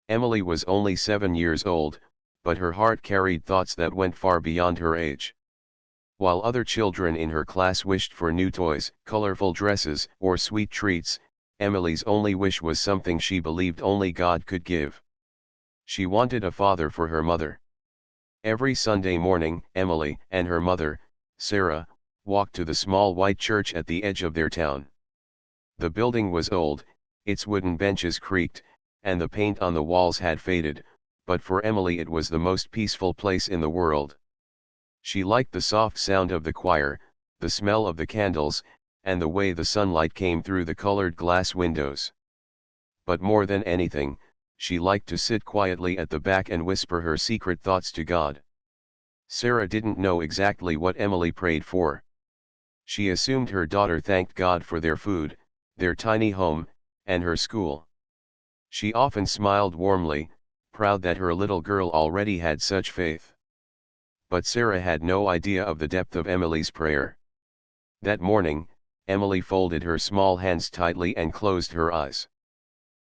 Emily was only 7 years old, but her heart carried thoughts that went far beyond her age. While other children in her class wished for new toys, colorful dresses, or sweet treats, Emily's only wish was something she believed only God could give. She wanted a father for her mother. Every Sunday morning, Emily and her mother, Sarah, walked to the small white church at the edge of their town. The building was old, its wooden benches creaked, and the paint on the walls had faded, but for Emily it was the most peaceful place in the world. She liked the soft sound of the choir, the smell of the candles, and the way the sunlight came through the colored glass windows. But more than anything, she liked to sit quietly at the back and whisper her secret thoughts to God. Sarah didn't know exactly what Emily prayed for. She assumed her daughter thanked God for their food, their tiny home, and her school. She often smiled warmly, proud that her little girl already had such faith. But Sarah had no idea of the depth of Emily's prayer. That morning, Emily folded her small hands tightly and closed her eyes.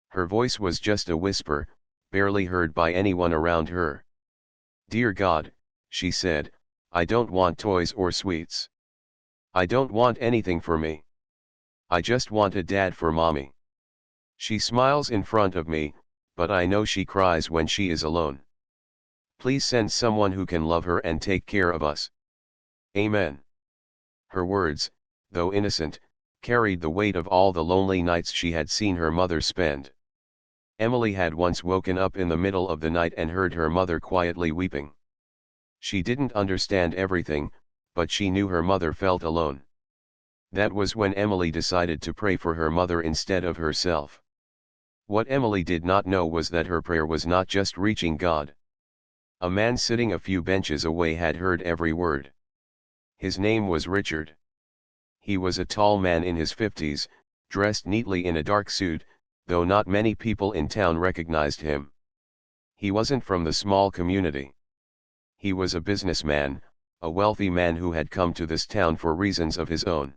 Her voice was just a whisper, barely heard by anyone around her. "Dear God," she said, "I don't want toys or sweets. I don't want anything for me. I just want a dad for mommy. She smiles in front of me, but I know she cries when she is alone. Please send someone who can love her and take care of us. Amen." Her words, though innocent, carried the weight of all the lonely nights she had seen her mother spend. Emily had once woken up in the middle of the night and heard her mother quietly weeping. She didn't understand everything, but she knew her mother felt alone. That was when Emily decided to pray for her mother instead of herself. What Emily did not know was that her prayer was not just reaching God. A man sitting a few benches away had heard every word. His name was Richard. He was a tall man in his 50s, dressed neatly in a dark suit, though not many people in town recognized him. He wasn't from the small community. He was a businessman, a wealthy man who had come to this town for reasons of his own.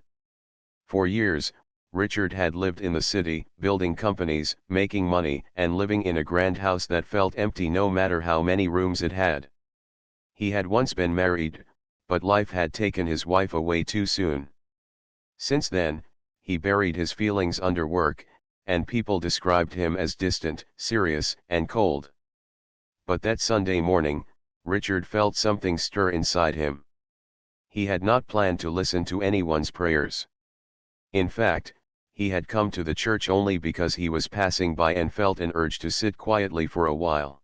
For years, Richard had lived in the city, building companies, making money, and living in a grand house that felt empty no matter how many rooms it had. He had once been married, but life had taken his wife away too soon. Since then, he buried his feelings under work, and people described him as distant, serious, and cold. But that Sunday morning, Richard felt something stir inside him. He had not planned to listen to anyone's prayers. In fact, he had come to the church only because he was passing by and felt an urge to sit quietly for a while.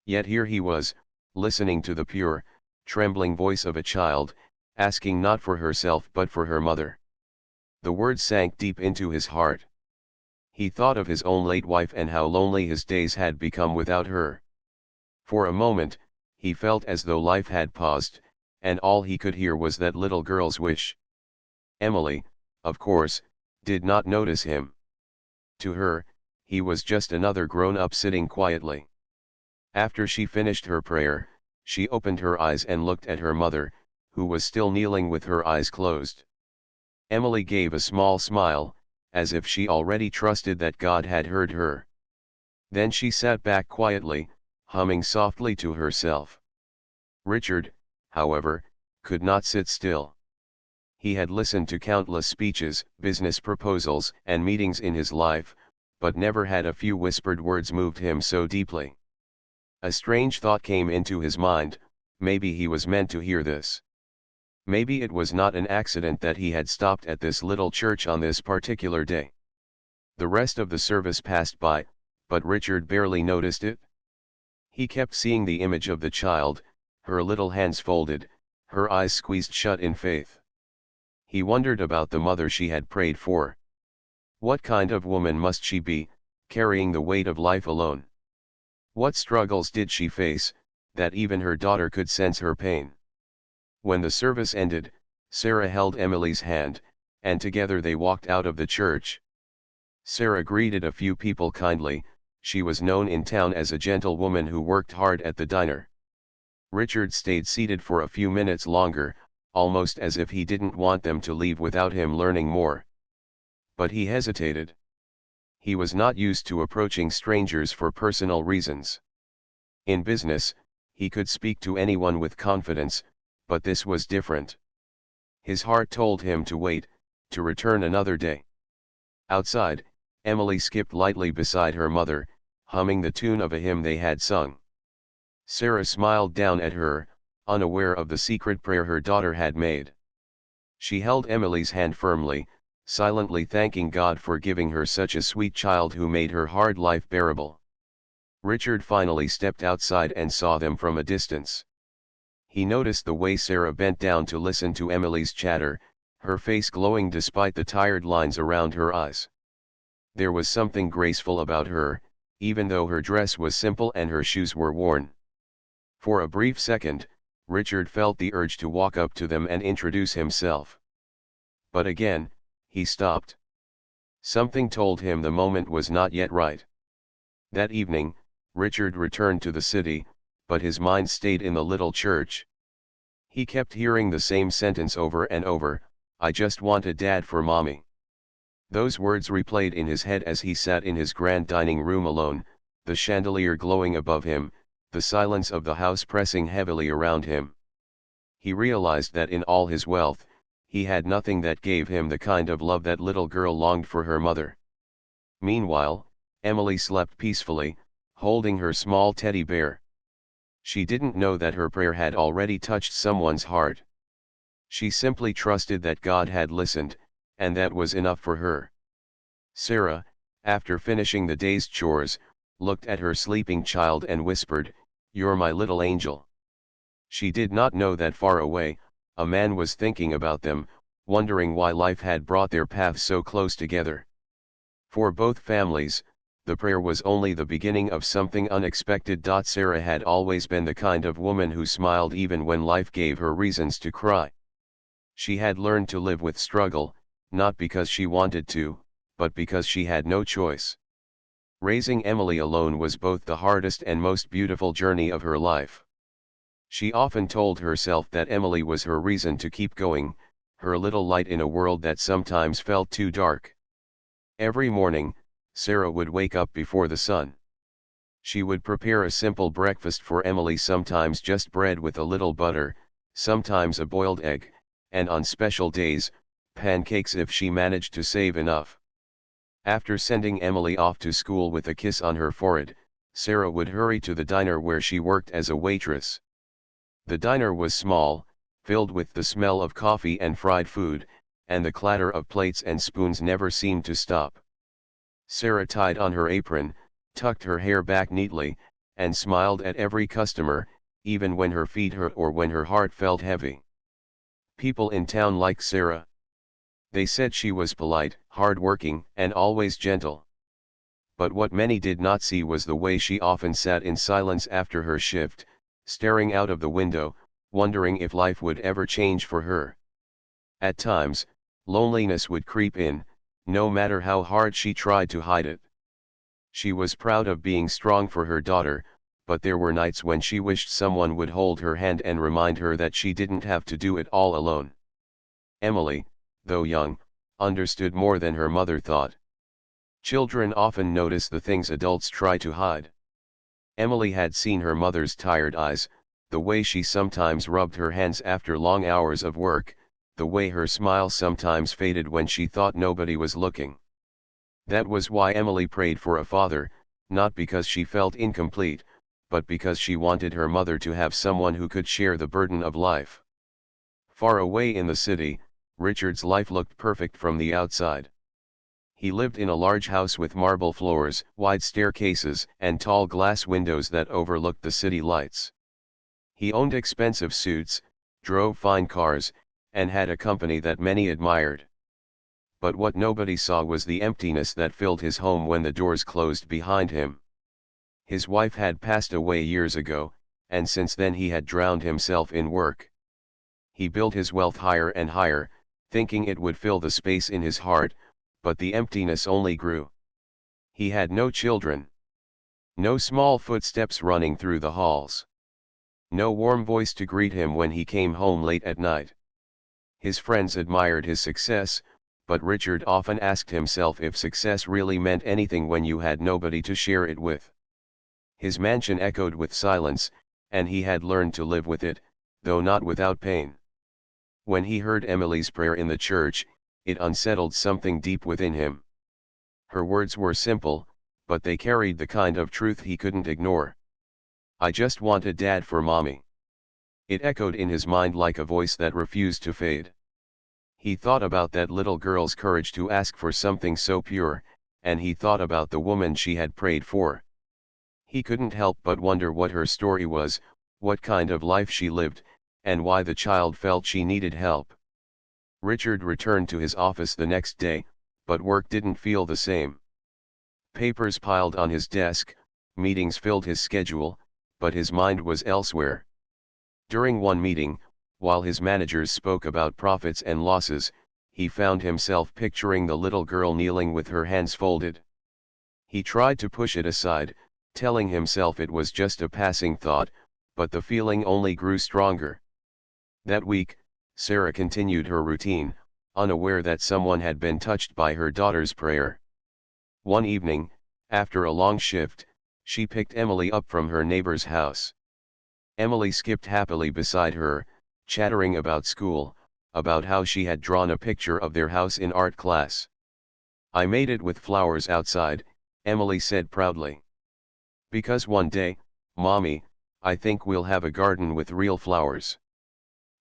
Yet here he was, listening to the pure, trembling voice of a child, asking not for herself but for her mother. The words sank deep into his heart. He thought of his own late wife and how lonely his days had become without her. For a moment, he felt as though life had paused, and all he could hear was that little girl's wish. Emily, of course, did not notice him. To her, he was just another grown-up sitting quietly. After she finished her prayer, she opened her eyes and looked at her mother, who was still kneeling with her eyes closed. Emily gave a small smile, as if she already trusted that God had heard her. Then she sat back quietly, humming softly to herself. Richard, however, could not sit still. He had listened to countless speeches, business proposals, and meetings in his life, but never had a few whispered words moved him so deeply. A strange thought came into his mind: maybe he was meant to hear this. Maybe it was not an accident that he had stopped at this little church on this particular day. The rest of the service passed by, but Richard barely noticed it. He kept seeing the image of the child, her little hands folded, her eyes squeezed shut in faith. He wondered about the mother she had prayed for. What kind of woman must she be, carrying the weight of life alone? What struggles did she face, that even her daughter could sense her pain? When the service ended, Sarah held Emily's hand, and together they walked out of the church. Sarah greeted a few people kindly. She was known in town as a gentle woman who worked hard at the diner. Richard stayed seated for a few minutes longer, almost as if he didn't want them to leave without him learning more. But he hesitated. He was not used to approaching strangers for personal reasons. In business, he could speak to anyone with confidence, but this was different. His heart told him to wait, to return another day. Outside, Emily skipped lightly beside her mother, humming the tune of a hymn they had sung. Sarah smiled down at her, unaware of the secret prayer her daughter had made. She held Emily's hand firmly, silently thanking God for giving her such a sweet child who made her hard life bearable. Richard finally stepped outside and saw them from a distance. He noticed the way Sarah bent down to listen to Emily's chatter, her face glowing despite the tired lines around her eyes. There was something graceful about her, even though her dress was simple and her shoes were worn. For a brief second, Richard felt the urge to walk up to them and introduce himself. But again, he stopped. Something told him the moment was not yet right. That evening, Richard returned to the city, but his mind stayed in the little church. He kept hearing the same sentence over and over, "I just want a dad for mommy." Those words replayed in his head as he sat in his grand dining room alone, the chandelier glowing above him, the silence of the house pressing heavily around him. He realized that in all his wealth, he had nothing that gave him the kind of love that little girl longed for her mother. Meanwhile, Emily slept peacefully, holding her small teddy bear. She didn't know that her prayer had already touched someone's heart. She simply trusted that God had listened, and that was enough for her. Sarah, after finishing the day's chores, looked at her sleeping child and whispered, "You're my little angel." She did not know that far away, a man was thinking about them, wondering why life had brought their paths so close together. For both families, the prayer was only the beginning of something unexpected. Sarah had always been the kind of woman who smiled even when life gave her reasons to cry. She had learned to live with struggle, not because she wanted to, but because she had no choice. Raising Emily alone was both the hardest and most beautiful journey of her life. She often told herself that Emily was her reason to keep going, her little light in a world that sometimes felt too dark. Every morning, Sarah would wake up before the sun. She would prepare a simple breakfast for Emily, sometimes just bread with a little butter, sometimes a boiled egg, and on special days, pancakes if she managed to save enough. After sending Emily off to school with a kiss on her forehead, Sarah would hurry to the diner where she worked as a waitress. The diner was small, filled with the smell of coffee and fried food, and the clatter of plates and spoons never seemed to stop. Sarah tied on her apron, tucked her hair back neatly, and smiled at every customer, even when her feet hurt or when her heart felt heavy. People in town liked Sarah. They said she was polite, hard-working, and always gentle. But what many did not see was the way she often sat in silence after her shift, staring out of the window, wondering if life would ever change for her. At times, loneliness would creep in, no matter how hard she tried to hide it. She was proud of being strong for her daughter, but there were nights when she wished someone would hold her hand and remind her that she didn't have to do it all alone. Emily, though young, understood more than her mother thought. Children often notice the things adults try to hide. Emily had seen her mother's tired eyes, the way she sometimes rubbed her hands after long hours of work, the way her smile sometimes faded when she thought nobody was looking. That was why Emily prayed for a father, not because she felt incomplete, but because she wanted her mother to have someone who could share the burden of life. Far away in the city, Richard's life looked perfect from the outside. He lived in a large house with marble floors, wide staircases, and tall glass windows that overlooked the city lights. He owned expensive suits, drove fine cars, and had a company that many admired. But what nobody saw was the emptiness that filled his home when the doors closed behind him. His wife had passed away years ago, and since then he had drowned himself in work. He built his wealth higher and higher, thinking it would fill the space in his heart, but the emptiness only grew. He had no children. No small footsteps running through the halls. No warm voice to greet him when he came home late at night. His friends admired his success, but Richard often asked himself if success really meant anything when you had nobody to share it with. His mansion echoed with silence, and he had learned to live with it, though not without pain. When he heard Emily's prayer in the church, it unsettled something deep within him. Her words were simple, but they carried the kind of truth he couldn't ignore. "I just want a dad for mommy." It echoed in his mind like a voice that refused to fade. He thought about that little girl's courage to ask for something so pure, and he thought about the woman she had prayed for. He couldn't help but wonder what her story was, what kind of life she lived, and why the child felt she needed help. Richard returned to his office the next day, but work didn't feel the same. Papers piled on his desk, meetings filled his schedule, but his mind was elsewhere. During one meeting, while his managers spoke about profits and losses, he found himself picturing the little girl kneeling with her hands folded. He tried to push it aside, telling himself it was just a passing thought, but the feeling only grew stronger. That week, Sarah continued her routine, unaware that someone had been touched by her daughter's prayer. One evening, after a long shift, she picked Emily up from her neighbor's house. Emily skipped happily beside her, chattering about school, about how she had drawn a picture of their house in art class. "I made it with flowers outside," Emily said proudly. "Because one day, Mommy, I think we'll have a garden with real flowers."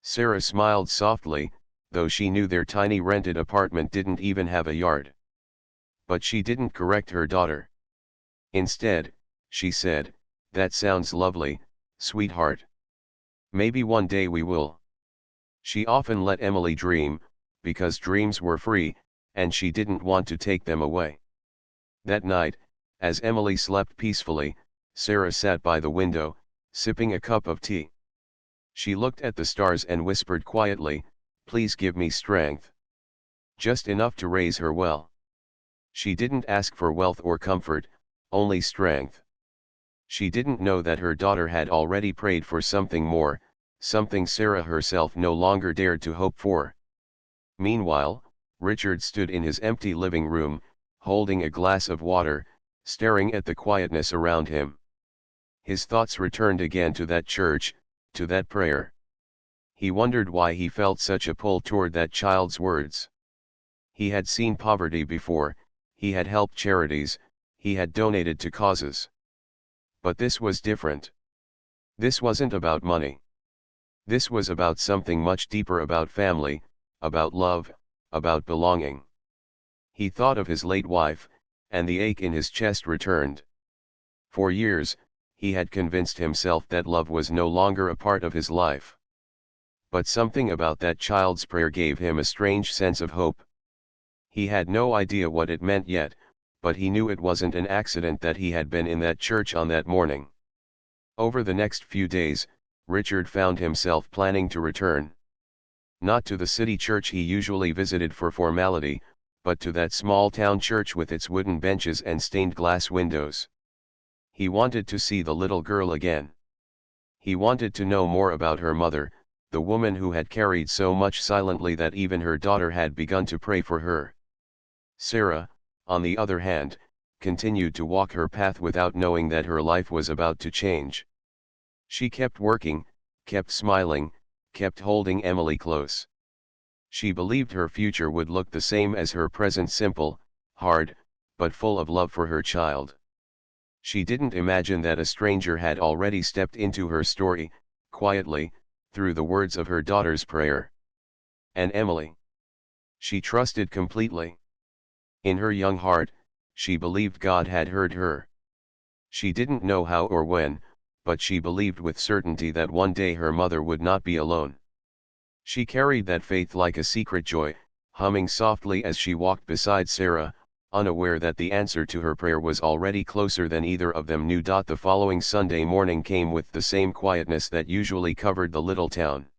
Sarah smiled softly, though she knew their tiny rented apartment didn't even have a yard. But she didn't correct her daughter. Instead, she said, "That sounds lovely, sweetheart. Maybe one day we will." She often let Emily dream, because dreams were free, and she didn't want to take them away. That night, as Emily slept peacefully, Sarah sat by the window, sipping a cup of tea. She looked at the stars and whispered quietly, "Please give me strength." Just enough to raise her well. She didn't ask for wealth or comfort, only strength. She didn't know that her daughter had already prayed for something more, something Sarah herself no longer dared to hope for. Meanwhile, Richard stood in his empty living room, holding a glass of water, staring at the quietness around him. His thoughts returned again to that church, to that prayer. He wondered why he felt such a pull toward that child's words. He had seen poverty before, he had helped charities, he had donated to causes. But this was different. This wasn't about money. This was about something much deeper, about family, about love, about belonging. He thought of his late wife, and the ache in his chest returned. For years, he had convinced himself that love was no longer a part of his life. But something about that child's prayer gave him a strange sense of hope. He had no idea what it meant yet, but he knew it wasn't an accident that he had been in that church on that morning. Over the next few days, Richard found himself planning to return. Not to the city church he usually visited for formality, but to that small town church with its wooden benches and stained glass windows. He wanted to see the little girl again. He wanted to know more about her mother, the woman who had carried so much silently that even her daughter had begun to pray for her. Sarah, on the other hand, continued to walk her path without knowing that her life was about to change. She kept working, kept smiling, kept holding Emily close. She believed her future would look the same as her present, simple, hard, but full of love for her child. She didn't imagine that a stranger had already stepped into her story, quietly, through the words of her daughter's prayer. And Emily. She trusted completely. In her young heart, she believed God had heard her. She didn't know how or when, but she believed with certainty that one day her mother would not be alone. She carried that faith like a secret joy, humming softly as she walked beside Sarah, unaware that the answer to her prayer was already closer than either of them knew. The following Sunday morning came with the same quietness that usually covered the little town.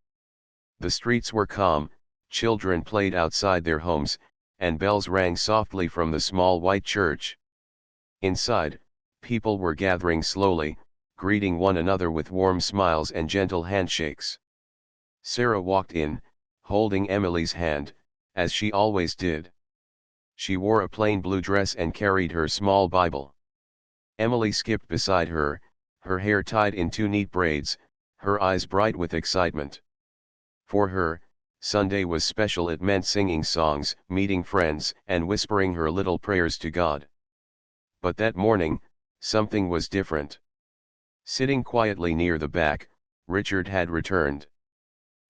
The streets were calm, children played outside their homes, and bells rang softly from the small white church. Inside, people were gathering slowly, greeting one another with warm smiles and gentle handshakes. Sarah walked in, holding Emily's hand, as she always did. She wore a plain blue dress and carried her small Bible. Emily skipped beside her, her hair tied in two neat braids, her eyes bright with excitement. For her, Sunday was special. It meant singing songs, meeting friends, and whispering her little prayers to God. But that morning, something was different. Sitting quietly near the back, Richard had returned.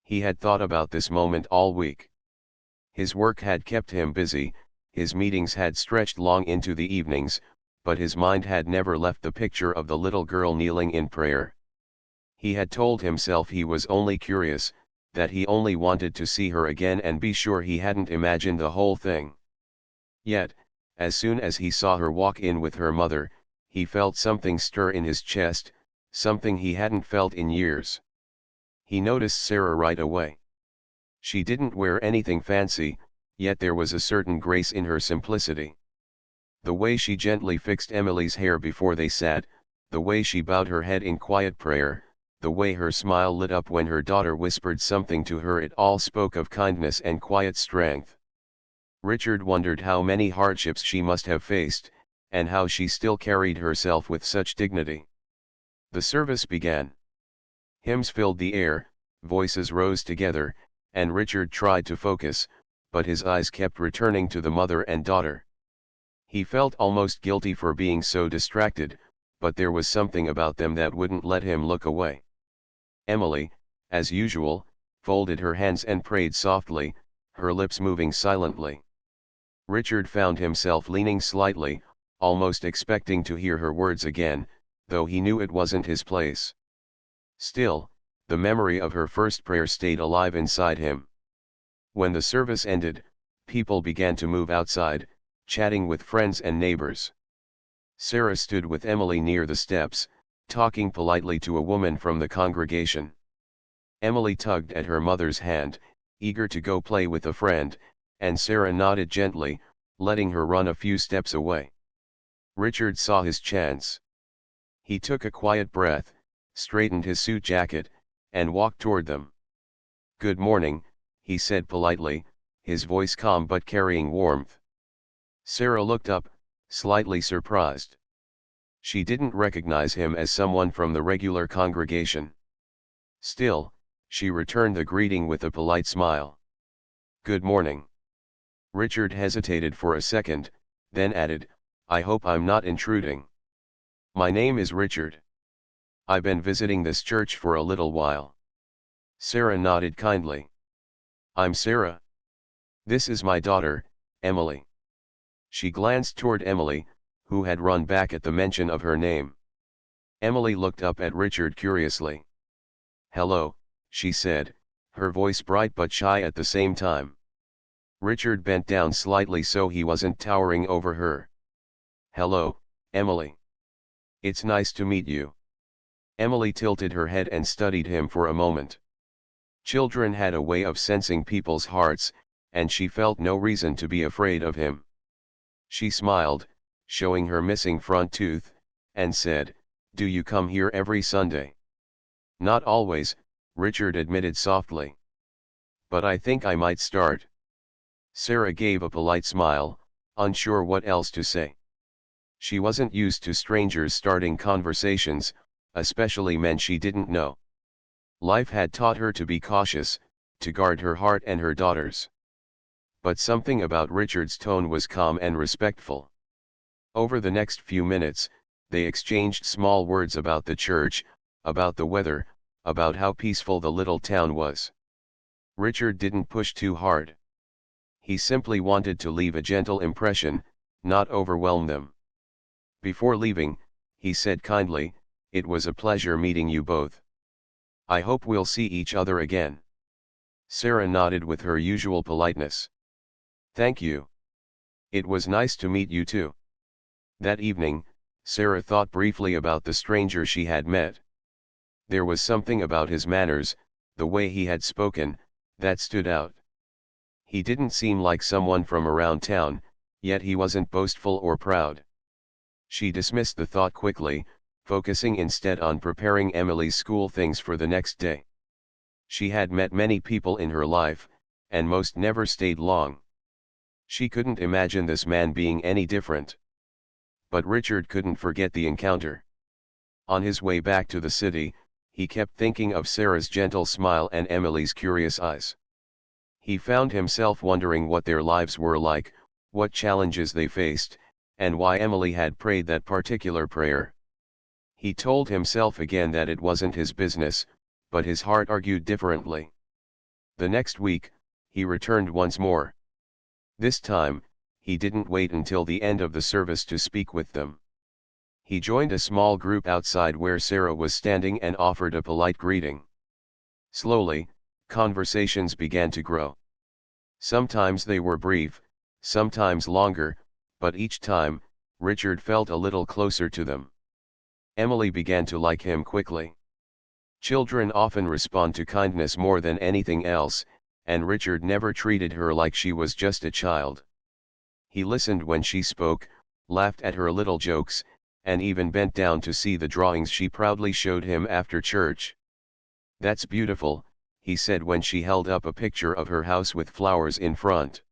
He had thought about this moment all week. His work had kept him busy, his meetings had stretched long into the evenings, but his mind had never left the picture of the little girl kneeling in prayer. He had told himself he was only curious, that he only wanted to see her again and be sure he hadn't imagined the whole thing. Yet, as soon as he saw her walk in with her mother, he felt something stir in his chest, something he hadn't felt in years. He noticed Sarah right away. She didn't wear anything fancy, yet there was a certain grace in her simplicity. The way she gently fixed Emily's hair before they sat, the way she bowed her head in quiet prayer, the way her smile lit up when her daughter whispered something to her, it all spoke of kindness and quiet strength. Richard wondered how many hardships she must have faced, and how she still carried herself with such dignity. The service began. Hymns filled the air, voices rose together, and Richard tried to focus, but his eyes kept returning to the mother and daughter. He felt almost guilty for being so distracted, but there was something about them that wouldn't let him look away. Emily, as usual, folded her hands and prayed softly, her lips moving silently. Richard found himself leaning slightly, almost expecting to hear her words again, though he knew it wasn't his place. Still, the memory of her first prayer stayed alive inside him. When the service ended, people began to move outside, chatting with friends and neighbors. Sarah stood with Emily near the steps, talking politely to a woman from the congregation. Emily tugged at her mother's hand, eager to go play with a friend, and Sarah nodded gently, letting her run a few steps away. Richard saw his chance. He took a quiet breath, straightened his suit jacket, and walked toward them. "Good morning," he said politely, his voice calm but carrying warmth. Sarah looked up, slightly surprised. She didn't recognize him as someone from the regular congregation. Still, she returned the greeting with a polite smile. "Good morning." Richard hesitated for a second, then added, "I hope I'm not intruding." "My name is Richard. I've been visiting this church for a little while." Sarah nodded kindly. "I'm Sarah. This is my daughter, Emily." She glanced toward Emily, who had run back at the mention of her name. Emily looked up at Richard curiously. "Hello," she said, her voice bright but shy at the same time. Richard bent down slightly so he wasn't towering over her. "Hello, Emily. It's nice to meet you." Emily tilted her head and studied him for a moment. Children had a way of sensing people's hearts, and she felt no reason to be afraid of him. She smiled, showing her missing front tooth, and said, "Do you come here every Sunday?" "Not always," Richard admitted softly. "But I think I might start." Sarah gave a polite smile, unsure what else to say. She wasn't used to strangers starting conversations, especially men she didn't know. Life had taught her to be cautious, to guard her heart and her daughters. But something about Richard's tone was calm and respectful. Over the next few minutes, they exchanged small words about the church, about the weather, about how peaceful the little town was. Richard didn't push too hard. He simply wanted to leave a gentle impression, not overwhelm them. Before leaving, he said kindly, "It was a pleasure meeting you both. I hope we'll see each other again." Sarah nodded with her usual politeness. "Thank you. It was nice to meet you too." That evening, Sarah thought briefly about the stranger she had met. There was something about his manners, the way he had spoken, that stood out. He didn't seem like someone from around town, yet he wasn't boastful or proud. She dismissed the thought quickly, focusing instead on preparing Emily's school things for the next day. She had met many people in her life, and most never stayed long. She couldn't imagine this man being any different. But Richard couldn't forget the encounter. On his way back to the city, he kept thinking of Sarah's gentle smile and Emily's curious eyes. He found himself wondering what their lives were like, what challenges they faced, and why Emily had prayed that particular prayer. He told himself again that it wasn't his business, but his heart argued differently. The next week, he returned once more. This time, he didn't wait until the end of the service to speak with them. He joined a small group outside where Sarah was standing and offered a polite greeting. Slowly, conversations began to grow. Sometimes they were brief, sometimes longer, but each time, Richard felt a little closer to them. Emily began to like him quickly. Children often respond to kindness more than anything else, and Richard never treated her like she was just a child. He listened when she spoke, laughed at her little jokes, and even bent down to see the drawings she proudly showed him after church. "That's beautiful," he said when she held up a picture of her house with flowers in front.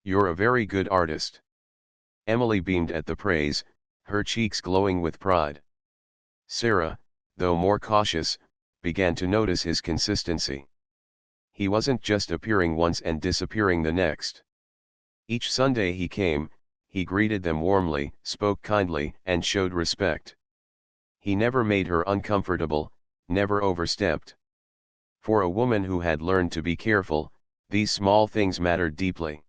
"You're a very good artist." Emily beamed at the praise, her cheeks glowing with pride. Sarah, though more cautious, began to notice his consistency. He wasn't just appearing once and disappearing the next. Each Sunday he came, he greeted them warmly, spoke kindly, and showed respect. He never made her uncomfortable, never overstepped. For a woman who had learned to be careful, these small things mattered deeply.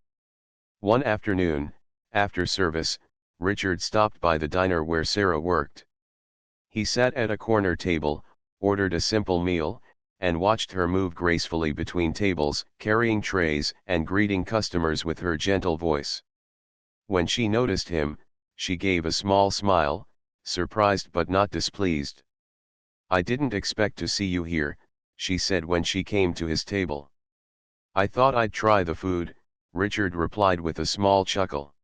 One afternoon, after service, Richard stopped by the diner where Sarah worked. He sat at a corner table, ordered a simple meal, and watched her move gracefully between tables, carrying trays and greeting customers with her gentle voice. When she noticed him, she gave a small smile, surprised but not displeased. "I didn't expect to see you here," she said when she came to his table. "I thought I'd try the food," Richard replied with a small chuckle.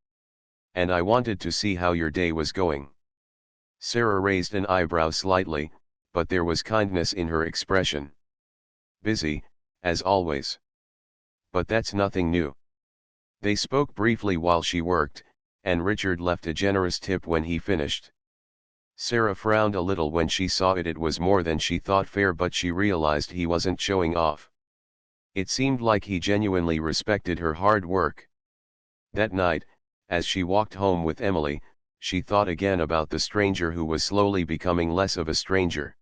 "And I wanted to see how your day was going." Sarah raised an eyebrow slightly, but there was kindness in her expression. "Busy, as always. But that's nothing new." They spoke briefly while she worked, and Richard left a generous tip when he finished. Sarah frowned a little when she saw it was more than she thought fair, but she realized he wasn't showing off. It seemed like he genuinely respected her hard work. That night, as she walked home with Emily, she thought again about the stranger who was slowly becoming less of a stranger.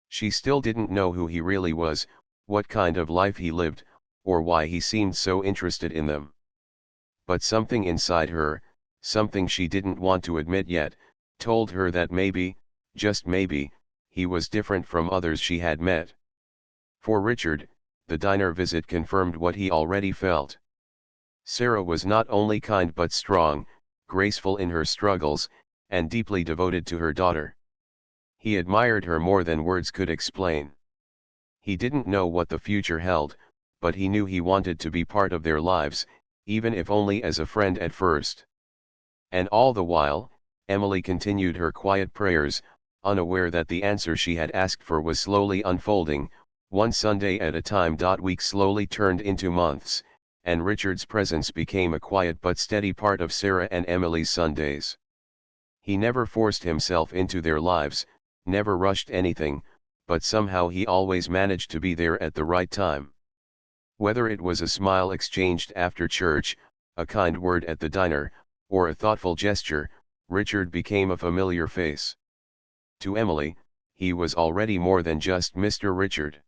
She still didn't know who he really was, what kind of life he lived, or why he seemed so interested in them. But something inside her, something she didn't want to admit yet, told her that maybe, just maybe, he was different from others she had met. For Richard, the diner visit confirmed what he already felt. Sarah was not only kind but strong, graceful in her struggles, and deeply devoted to her daughter. He admired her more than words could explain. He didn't know what the future held, but he knew he wanted to be part of their lives, even if only as a friend at first. And all the while, Emily continued her quiet prayers, unaware that the answer she had asked for was slowly unfolding, one Sunday at a time. Weeks slowly turned into months, and Richard's presence became a quiet but steady part of Sarah and Emily's Sundays. He never forced himself into their lives, never rushed anything, but somehow he always managed to be there at the right time. Whether it was a smile exchanged after church, a kind word at the diner, or a thoughtful gesture, Richard became a familiar face. To Emily, he was already more than just Mr. Richard.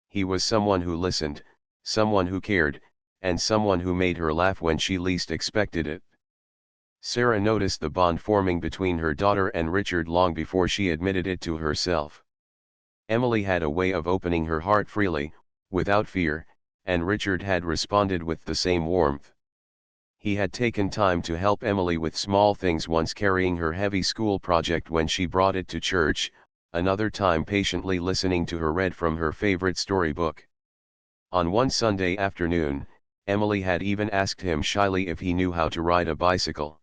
He was someone who listened, someone who cared, and someone who made her laugh when she least expected it. Sarah noticed the bond forming between her daughter and Richard long before she admitted it to herself. Emily had a way of opening her heart freely, without fear, and Richard had responded with the same warmth. He had taken time to help Emily with small things, once carrying her heavy school project when she brought it to church, another time patiently listening to her read from her favorite storybook. On one Sunday afternoon, Emily had even asked him shyly if he knew how to ride a bicycle.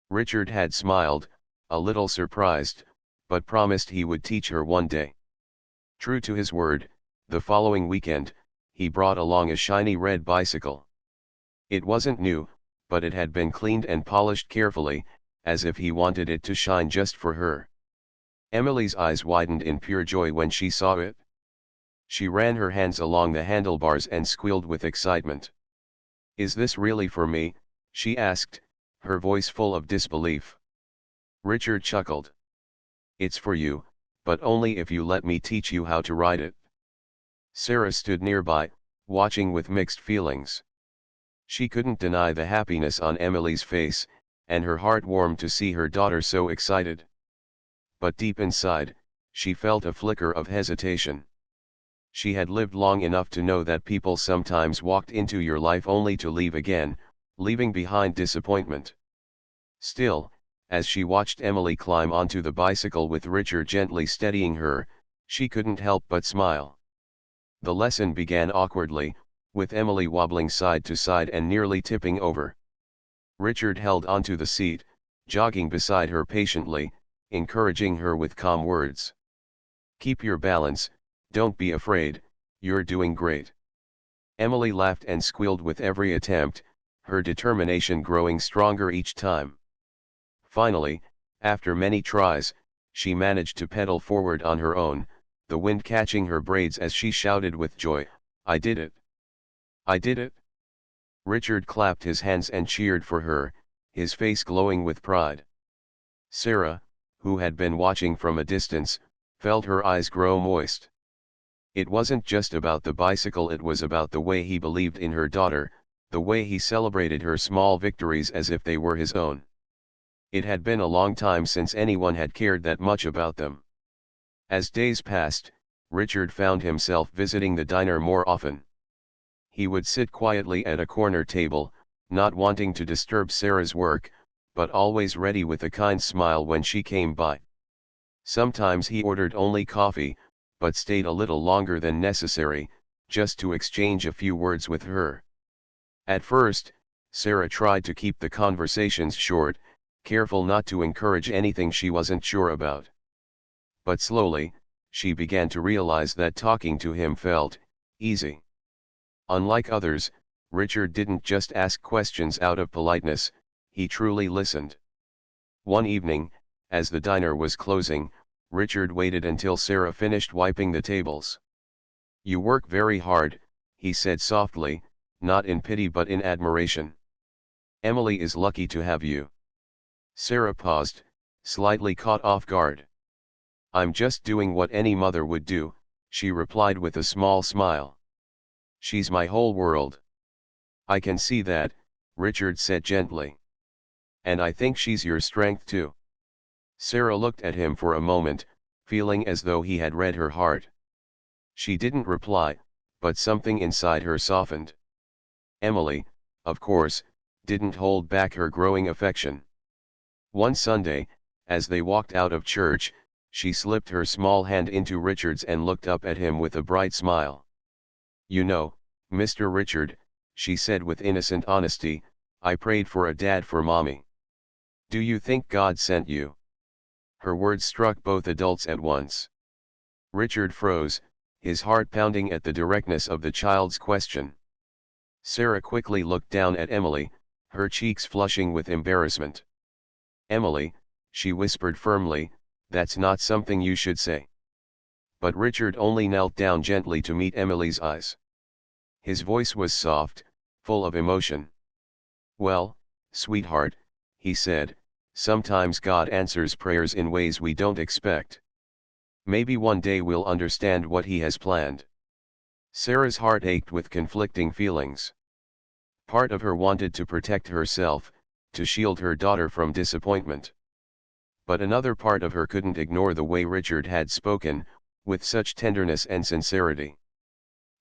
Richard had smiled, a little surprised, but promised he would teach her one day. True to his word, the following weekend, he brought along a shiny red bicycle. It wasn't new, but it had been cleaned and polished carefully, as if he wanted it to shine just for her. Emily's eyes widened in pure joy when she saw it. She ran her hands along the handlebars and squealed with excitement. "Is this really for me?" she asked, her voice full of disbelief. Richard chuckled. "It's for you, but only if you let me teach you how to ride it." Sarah stood nearby, watching with mixed feelings. She couldn't deny the happiness on Emily's face, and her heart warmed to see her daughter so excited. But deep inside, she felt a flicker of hesitation. She had lived long enough to know that people sometimes walked into your life only to leave again, leaving behind disappointment. Still, as she watched Emily climb onto the bicycle with Richard gently steadying her, she couldn't help but smile. The lesson began awkwardly, with Emily wobbling side to side and nearly tipping over. Richard held onto the seat, jogging beside her patiently, encouraging her with calm words. "Keep your balance, don't be afraid, you're doing great." Emily laughed and squealed with every attempt, her determination growing stronger each time. Finally, after many tries, she managed to pedal forward on her own, the wind catching her braids as she shouted with joy, "I did it! I did it!" Richard clapped his hands and cheered for her, his face glowing with pride. Sarah, who had been watching from a distance, felt her eyes grow moist. It wasn't just about the bicycle, it was about the way he believed in her daughter, the way he celebrated her small victories as if they were his own. It had been a long time since anyone had cared that much about them. As days passed, Richard found himself visiting the diner more often. He would sit quietly at a corner table, not wanting to disturb Sarah's work, but always ready with a kind smile when she came by. Sometimes he ordered only coffee, but stayed a little longer than necessary, just to exchange a few words with her. At first, Sarah tried to keep the conversations short, careful not to encourage anything she wasn't sure about. But slowly, she began to realize that talking to him felt easy. Unlike others, Richard didn't just ask questions out of politeness, he truly listened. One evening, as the diner was closing, Richard waited until Sarah finished wiping the tables. "You work very hard," he said softly, not in pity but in admiration. "Emily is lucky to have you." Sarah paused, slightly caught off guard. "I'm just doing what any mother would do," she replied with a small smile. "She's my whole world." "I can see that," Richard said gently. "And I think she's your strength too." Sarah looked at him for a moment, feeling as though he had read her heart. She didn't reply, but something inside her softened. Emily, of course, didn't hold back her growing affection. One Sunday, as they walked out of church, she slipped her small hand into Richard's and looked up at him with a bright smile. "You know, Mr. Richard," she said with innocent honesty, "I prayed for a dad for Mommy. Do you think God sent you?" Her words struck both adults at once. Richard froze, his heart pounding at the directness of the child's question. Sarah quickly looked down at Emily, her cheeks flushing with embarrassment. "Emily," she whispered firmly, "that's not something you should say." But Richard only knelt down gently to meet Emily's eyes. His voice was soft, full of emotion. "Well, sweetheart," he said, "sometimes God answers prayers in ways we don't expect. Maybe one day we'll understand what He has planned." Sarah's heart ached with conflicting feelings. Part of her wanted to protect herself, to shield her daughter from disappointment. But another part of her couldn't ignore the way Richard had spoken, with such tenderness and sincerity.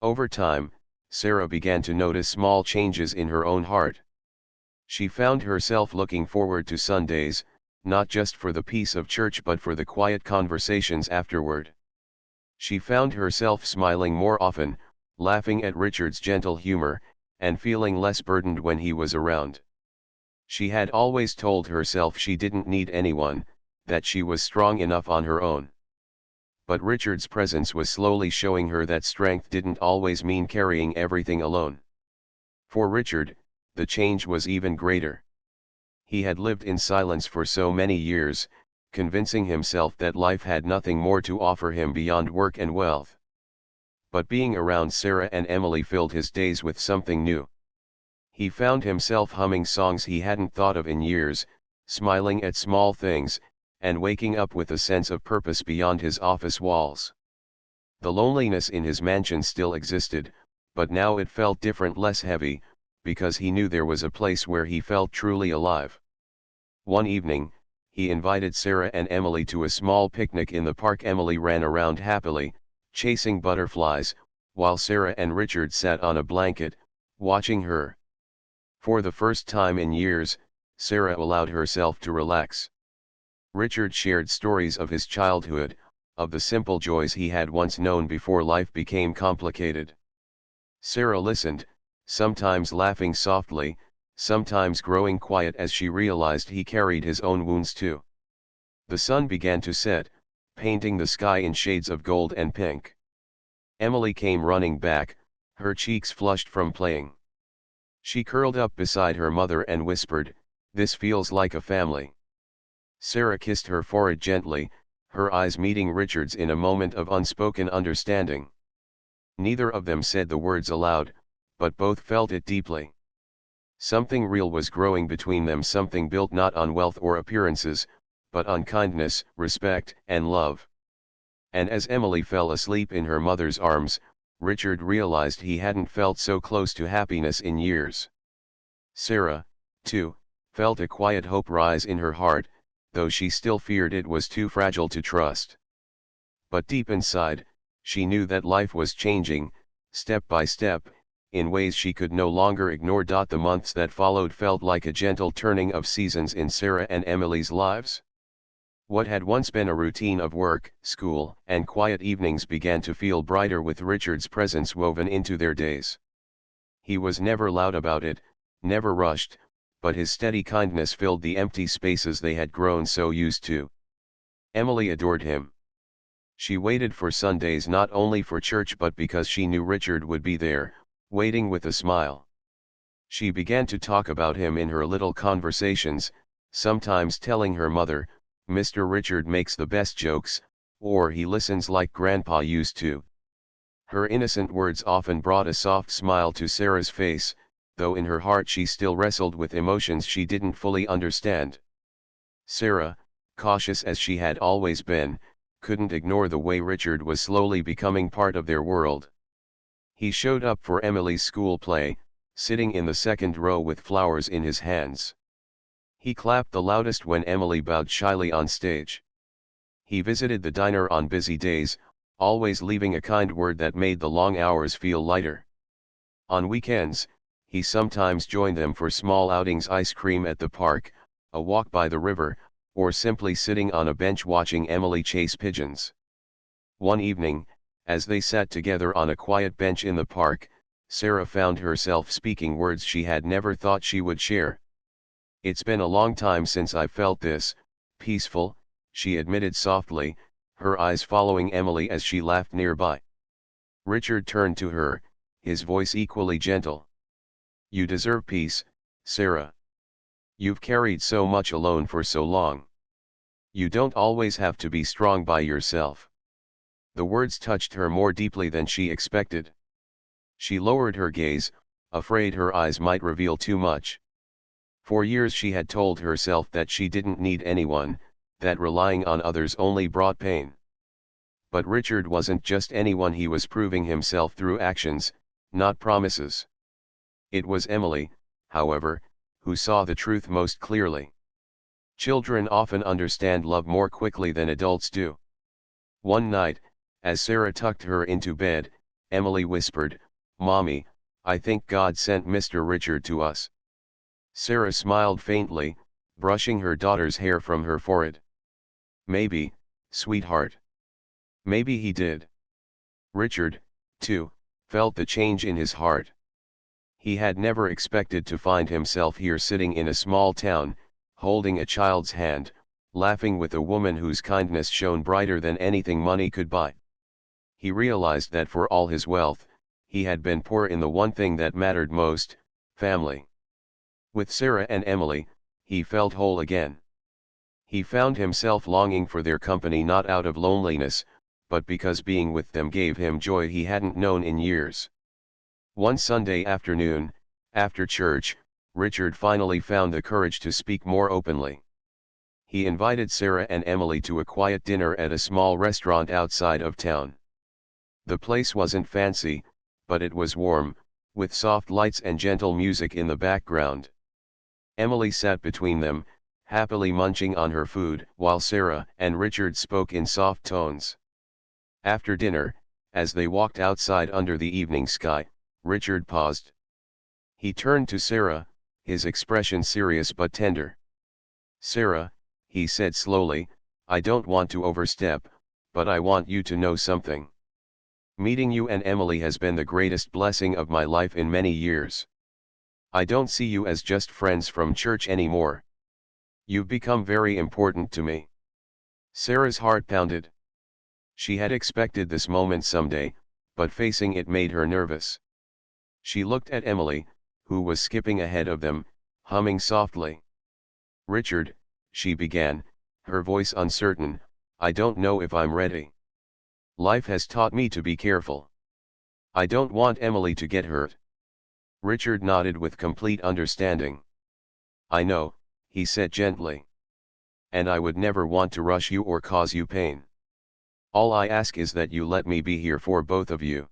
Over time, Sarah began to notice small changes in her own heart. She found herself looking forward to Sundays, not just for the peace of church but for the quiet conversations afterward. She found herself smiling more often, laughing at Richard's gentle humor, and feeling less burdened when he was around. She had always told herself she didn't need anyone, that she was strong enough on her own. But Richard's presence was slowly showing her that strength didn't always mean carrying everything alone. For Richard, the change was even greater. He had lived in silence for so many years, convincing himself that life had nothing more to offer him beyond work and wealth. But being around Sarah and Emily filled his days with something new. He found himself humming songs he hadn't thought of in years, smiling at small things, and waking up with a sense of purpose beyond his office walls. The loneliness in his mansion still existed, but now it felt different, less heavy, because he knew there was a place where he felt truly alive. One evening, he invited Sarah and Emily to a small picnic in the park. Emily ran around happily, chasing butterflies, while Sarah and Richard sat on a blanket, watching her. For the first time in years, Sarah allowed herself to relax. Richard shared stories of his childhood, of the simple joys he had once known before life became complicated. Sarah listened, sometimes laughing softly, sometimes growing quiet as she realized he carried his own wounds too. The sun began to set, painting the sky in shades of gold and pink. Emily came running back, her cheeks flushed from playing. She curled up beside her mother and whispered, "This feels like a family." Sarah kissed her forehead gently, her eyes meeting Richard's in a moment of unspoken understanding. Neither of them said the words aloud, but both felt it deeply. Something real was growing between them, something built not on wealth or appearances, but on kindness, respect, and love. And as Emily fell asleep in her mother's arms, Richard realized he hadn't felt so close to happiness in years. Sarah, too, felt a quiet hope rise in her heart, though she still feared it was too fragile to trust. But deep inside, she knew that life was changing, step by step, in ways she could no longer ignore. The months that followed felt like a gentle turning of seasons in Sarah and Emily's lives. What had once been a routine of work, school, and quiet evenings began to feel brighter with Richard's presence woven into their days. He was never loud about it, never rushed, but his steady kindness filled the empty spaces they had grown so used to. Emily adored him. She waited for Sundays not only for church but because she knew Richard would be there, waiting with a smile. She began to talk about him in her little conversations, sometimes telling her mother, "Mr. Richard makes the best jokes," or "he listens like Grandpa used to." Her innocent words often brought a soft smile to Sarah's face, though in her heart she still wrestled with emotions she didn't fully understand. Sarah, cautious as she had always been, couldn't ignore the way Richard was slowly becoming part of their world. He showed up for Emily's school play, sitting in the second row with flowers in his hands. He clapped the loudest when Emily bowed shyly on stage. He visited the diner on busy days, always leaving a kind word that made the long hours feel lighter. On weekends, he sometimes joined them for small outings: ice cream at the park, a walk by the river, or simply sitting on a bench watching Emily chase pigeons. One evening, as they sat together on a quiet bench in the park, Sarah found herself speaking words she had never thought she would share. "It's been a long time since I felt this peaceful," she admitted softly, her eyes following Emily as she laughed nearby. Richard turned to her, his voice equally gentle. "You deserve peace, Sarah. You've carried so much alone for so long. You don't always have to be strong by yourself." The words touched her more deeply than she expected. She lowered her gaze, afraid her eyes might reveal too much. For years she had told herself that she didn't need anyone, that relying on others only brought pain. But Richard wasn't just anyone, he was proving himself through actions, not promises. It was Emily, however, who saw the truth most clearly. Children often understand love more quickly than adults do. One night, as Sarah tucked her into bed, Emily whispered, "Mommy, I think God sent Mr. Richard to us." Sarah smiled faintly, brushing her daughter's hair from her forehead. "Maybe, sweetheart. Maybe he did." Richard, too, felt the change in his heart. He had never expected to find himself here, sitting in a small town, holding a child's hand, laughing with a woman whose kindness shone brighter than anything money could buy. He realized that for all his wealth, he had been poor in the one thing that mattered most: family. With Sarah and Emily, he felt whole again. He found himself longing for their company not out of loneliness, but because being with them gave him joy he hadn't known in years. One Sunday afternoon, after church, Richard finally found the courage to speak more openly. He invited Sarah and Emily to a quiet dinner at a small restaurant outside of town. The place wasn't fancy, but it was warm, with soft lights and gentle music in the background. Emily sat between them, happily munching on her food, while Sarah and Richard spoke in soft tones. After dinner, as they walked outside under the evening sky, Richard paused. He turned to Sarah, his expression serious but tender. "Sarah," he said slowly, "I don't want to overstep, but I want you to know something. Meeting you and Emily has been the greatest blessing of my life in many years. I don't see you as just friends from church anymore. You've become very important to me." Sarah's heart pounded. She had expected this moment someday, but facing it made her nervous. She looked at Emily, who was skipping ahead of them, humming softly. "Richard," she began, her voice uncertain, "I don't know if I'm ready. Life has taught me to be careful. I don't want Emily to get hurt." Richard nodded with complete understanding. "I know," he said gently. "And I would never want to rush you or cause you pain. All I ask is that you let me be here for both of you.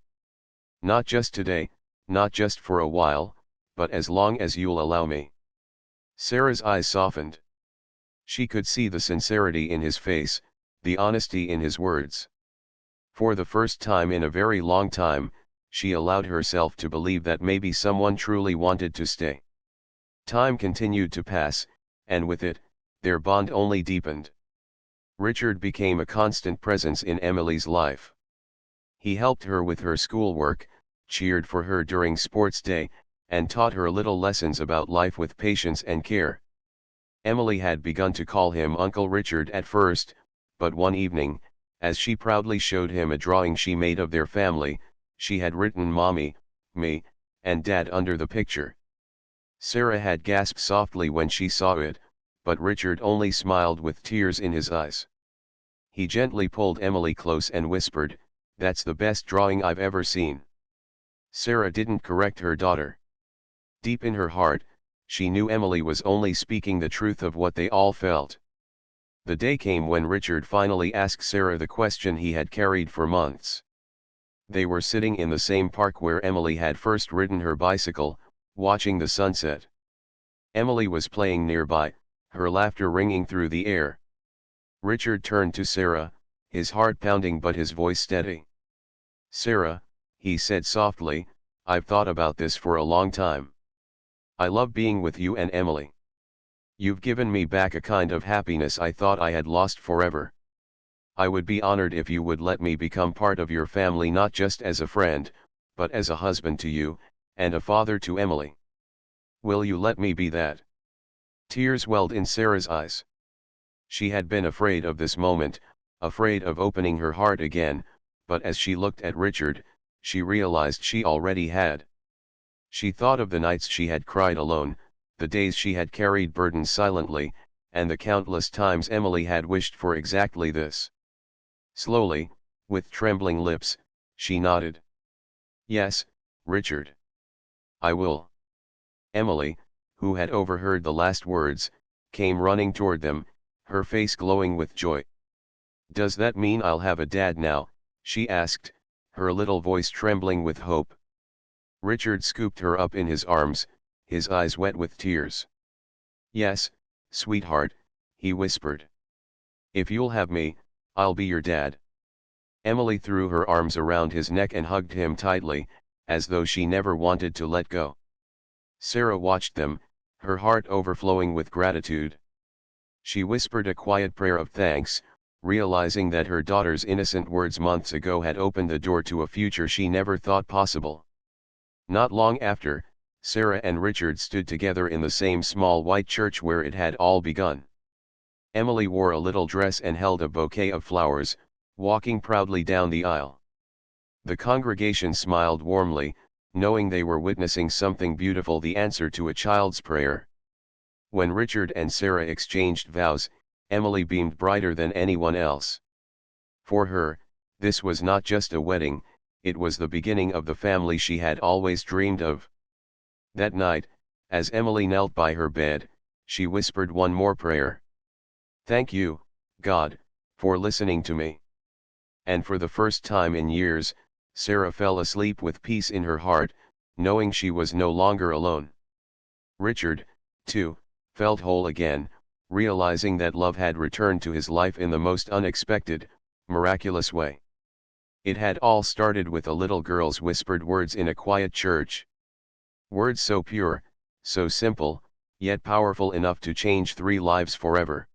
Not just today, not just for a while, but as long as you'll allow me." Sarah's eyes softened. She could see the sincerity in his face, the honesty in his words. For the first time in a very long time, she allowed herself to believe that maybe someone truly wanted to stay. Time continued to pass, and with it, their bond only deepened. Richard became a constant presence in Emily's life. He helped her with her schoolwork, cheered for her during sports day, and taught her little lessons about life with patience and care. Emily had begun to call him Uncle Richard at first, but one evening, as she proudly showed him a drawing she made of their family, she had written Mommy, me, and Dad under the picture. Sarah had gasped softly when she saw it, but Richard only smiled with tears in his eyes. He gently pulled Emily close and whispered, "That's the best drawing I've ever seen." Sarah didn't correct her daughter. Deep in her heart, she knew Emily was only speaking the truth of what they all felt. The day came when Richard finally asked Sarah the question he had carried for months. They were sitting in the same park where Emily had first ridden her bicycle, watching the sunset. Emily was playing nearby, her laughter ringing through the air. Richard turned to Sarah, his heart pounding but his voice steady. "Sarah," he said softly, "I've thought about this for a long time. I love being with you and Emily. You've given me back a kind of happiness I thought I had lost forever. I would be honored if you would let me become part of your family, not just as a friend, but as a husband to you, and a father to Emily. Will you let me be that?" Tears welled in Sarah's eyes. She had been afraid of this moment, afraid of opening her heart again, but as she looked at Richard, she realized she already had. She thought of the nights she had cried alone, the days she had carried burdens silently, and the countless times Emily had wished for exactly this. Slowly, with trembling lips, she nodded. "Yes, Richard. I will." Emily, who had overheard the last words, came running toward them, her face glowing with joy. "Does that mean I'll have a dad now?" she asked, her little voice trembling with hope. Richard scooped her up in his arms, his eyes wet with tears. "Yes, sweetheart," he whispered. "If you'll have me, I'll be your dad." Emily threw her arms around his neck and hugged him tightly, as though she never wanted to let go. Sarah watched them, her heart overflowing with gratitude. She whispered a quiet prayer of thanks, realizing that her daughter's innocent words months ago had opened the door to a future she never thought possible. Not long after, Sarah and Richard stood together in the same small white church where it had all begun. Emily wore a little dress and held a bouquet of flowers, walking proudly down the aisle. The congregation smiled warmly, knowing they were witnessing something beautiful, the answer to a child's prayer. When Richard and Sarah exchanged vows, Emily beamed brighter than anyone else. For her, this was not just a wedding, it was the beginning of the family she had always dreamed of. That night, as Emily knelt by her bed, she whispered one more prayer. "Thank you, God, for listening to me." And for the first time in years, Sarah fell asleep with peace in her heart, knowing she was no longer alone. Richard, too, felt whole again, realizing that love had returned to his life in the most unexpected, miraculous way. It had all started with a little girl's whispered words in a quiet church. Words so pure, so simple, yet powerful enough to change 3 lives forever.